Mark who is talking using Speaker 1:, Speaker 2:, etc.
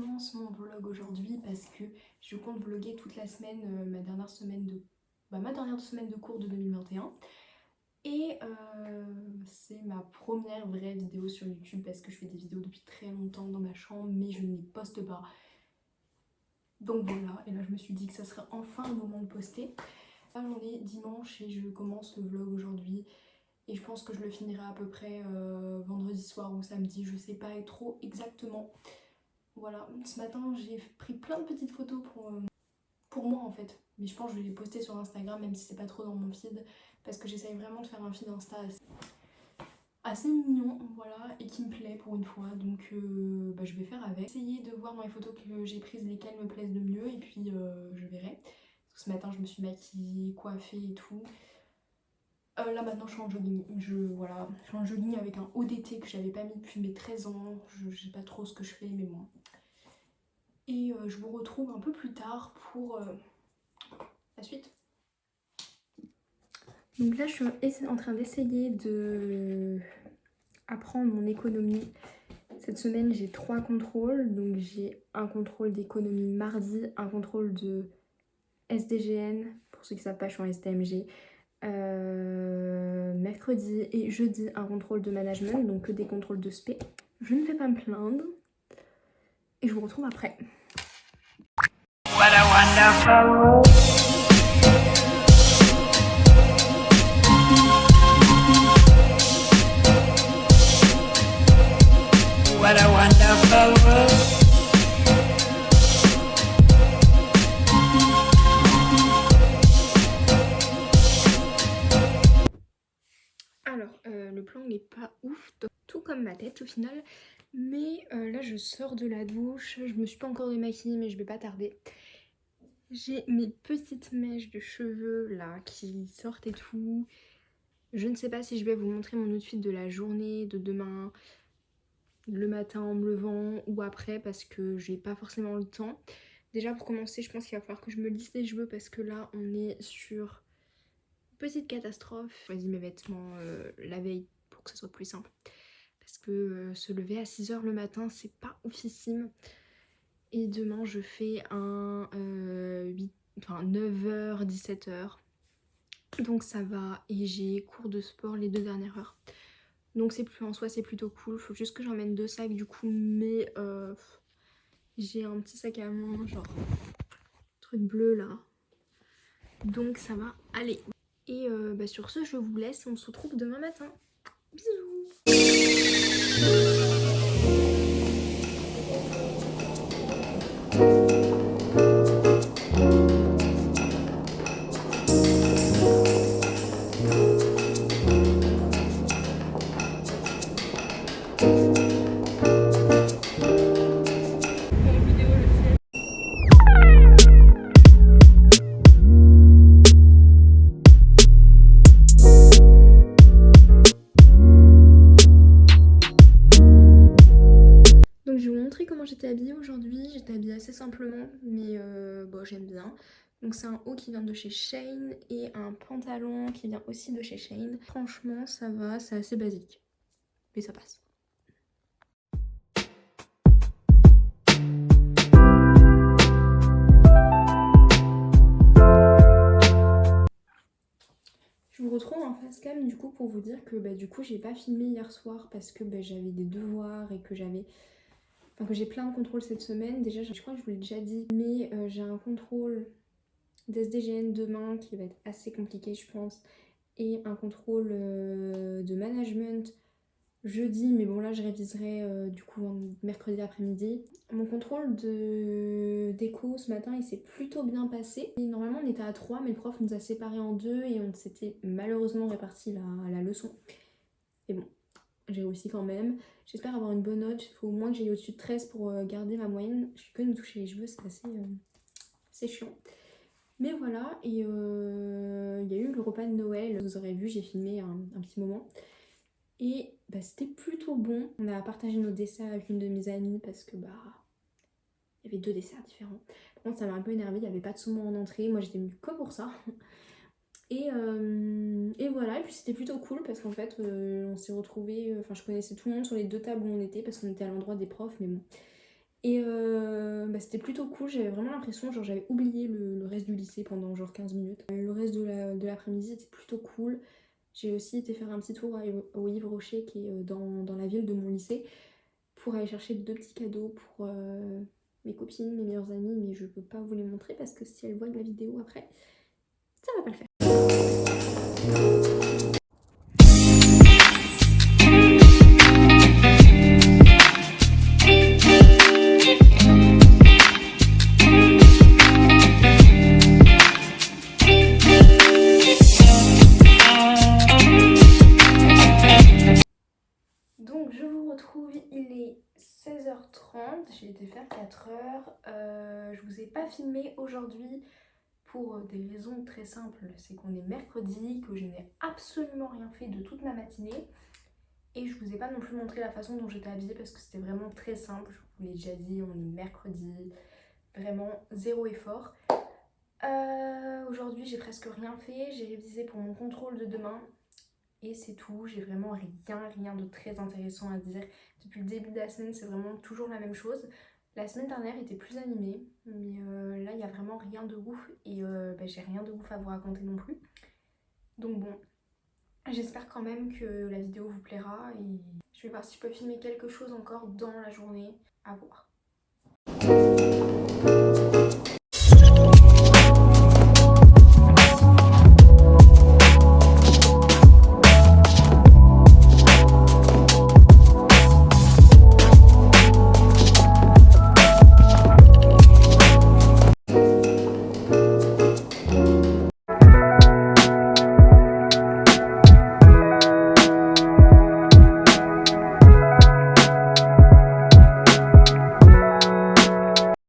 Speaker 1: commence mon vlog aujourd'hui parce que je compte vlogger toute la semaine, ma dernière semaine de cours de 2021. Et c'est ma première vraie vidéo sur YouTube parce que je fais des vidéos depuis très longtemps dans ma chambre mais je ne les poste pas. Donc voilà, et là je me suis dit que ça serait enfin le moment de poster. Là on est dimanche et je commence le vlog aujourd'hui. Et je pense que je le finirai à peu près vendredi soir ou samedi, je sais pas trop exactement. Voilà, ce matin j'ai pris plein de petites photos pour moi en fait. Mais je pense que je vais les poster sur Instagram même si c'est pas trop dans mon feed. Parce que j'essaye vraiment de faire un feed Insta assez mignon, voilà, et qui me plaît pour une fois. Donc je vais faire avec. Essayer de voir dans les photos que j'ai prises lesquelles me plaisent le mieux et puis je verrai. Parce que ce matin je me suis maquillée, coiffée et tout. Là maintenant je suis en jogging, voilà, je suis en jogging avec un haut d'été que j'avais pas mis depuis mes 13 ans, je sais pas trop ce que je fais mais bon. Et je vous retrouve un peu plus tard pour la suite. Donc là je suis en train d'essayer de apprendre mon économie. Cette semaine j'ai 3 contrôles, donc j'ai un contrôle d'économie mardi, un contrôle de SDGN, pour ceux qui savent pas je suis en STMG. Mercredi et jeudi un contrôle de management, donc que des contrôles de spé. Je ne vais pas me plaindre et je vous retrouve après. What a wonderful. What a wonderful world. Alors, le plan n'est pas ouf, tout comme ma tête au final. Mais là, je sors de la douche, je me suis pas encore démaquillée, mais je vais pas tarder. J'ai mes petites mèches de cheveux là qui sortent et tout. Je ne sais pas si je vais vous montrer mon outfit de la journée, de demain, le matin en me levant ou après parce que j'ai pas forcément le temps. Déjà pour commencer, je pense qu'il va falloir que je me lisse les cheveux parce que là, on est sur une petite catastrophe. J'ai choisi mes vêtements la veille pour que ce soit plus simple. Parce que se lever à 6 h le matin, c'est pas oufissime. Et demain, je fais un 9 h, 17 h. Donc ça va. Et j'ai cours de sport les 2 dernières heures. Donc c'est plus en soi, c'est plutôt cool. Faut juste que j'emmène 2 sacs du coup. Mais j'ai un petit sac à main, genre truc bleu là. Donc ça va aller. Et sur ce, je vous laisse. On se retrouve demain matin. Bisous. Donc je vais vous montrer comment j'étais habillée aujourd'hui. J'étais habillée assez simplement, mais bon, j'aime bien. Donc c'est un haut qui vient de chez Shein et un pantalon qui vient aussi de chez Shein. Franchement ça va, c'est assez basique, mais ça passe. Je vous retrouve en face cam du coup pour vous dire que du coup j'ai pas filmé hier soir parce que j'avais des devoirs et que que j'ai plein de contrôles cette semaine. Déjà je crois que je vous l'ai déjà dit, mais j'ai un contrôle d'SDGN demain qui va être assez compliqué je pense. Et un contrôle de management jeudi, mais bon là je réviserai du coup mercredi après-midi. Mon contrôle d'éco ce matin il s'est plutôt bien passé. Et normalement on était à 3 mais le prof nous a séparés en 2 et on s'était malheureusement réparti la leçon. Et bon, j'ai réussi quand même. J'espère avoir une bonne note, il faut au moins que j'aille au-dessus de 13 pour garder ma moyenne. Je suis que de me toucher les cheveux, c'est assez chiant. Mais voilà, et il y a eu le repas de Noël, vous aurez vu, j'ai filmé un petit moment. Et c'était plutôt bon. On a partagé nos desserts avec une de mes amies parce que il y avait 2 desserts différents. Par contre ça m'a un peu énervée, il n'y avait pas de saumon en entrée, moi j'étais venue que pour ça. Et voilà, et puis c'était plutôt cool parce qu'en fait on s'est retrouvés, je connaissais tout le monde sur les 2 tables où on était parce qu'on était à l'endroit des profs, mais bon. Et c'était plutôt cool, j'avais vraiment l'impression, genre j'avais oublié le reste du lycée pendant genre 15 minutes. Le reste de l'après-midi était plutôt cool. J'ai aussi été faire un petit tour au Yves Rocher qui est dans la ville de mon lycée pour aller chercher 2 petits cadeaux pour mes copines, mes meilleures amies, mais je peux pas vous les montrer parce que si elles voient la vidéo après, ça va pas le faire. Donc je vous retrouve, il est 16h30, j'ai été faire 4h. Je vous ai pas filmé aujourd'hui pour des raisons très simples. C'est qu'on est mercredi, que je n'ai absolument rien fait de toute ma matinée. Et je vous ai pas non plus montré la façon dont j'étais habillée parce que c'était vraiment très simple. Je vous l'ai déjà dit, on est mercredi, vraiment zéro effort. Aujourd'hui j'ai presque rien fait, j'ai révisé pour mon contrôle de demain. Et c'est tout, j'ai vraiment rien de très intéressant à dire. Depuis le début de la semaine, c'est vraiment toujours la même chose. La semaine dernière était plus animée, mais là, il n'y a vraiment rien de ouf. Et j'ai rien de ouf à vous raconter non plus. Donc bon, j'espère quand même que la vidéo vous plaira. Et je vais voir si je peux filmer quelque chose encore dans la journée. À voir.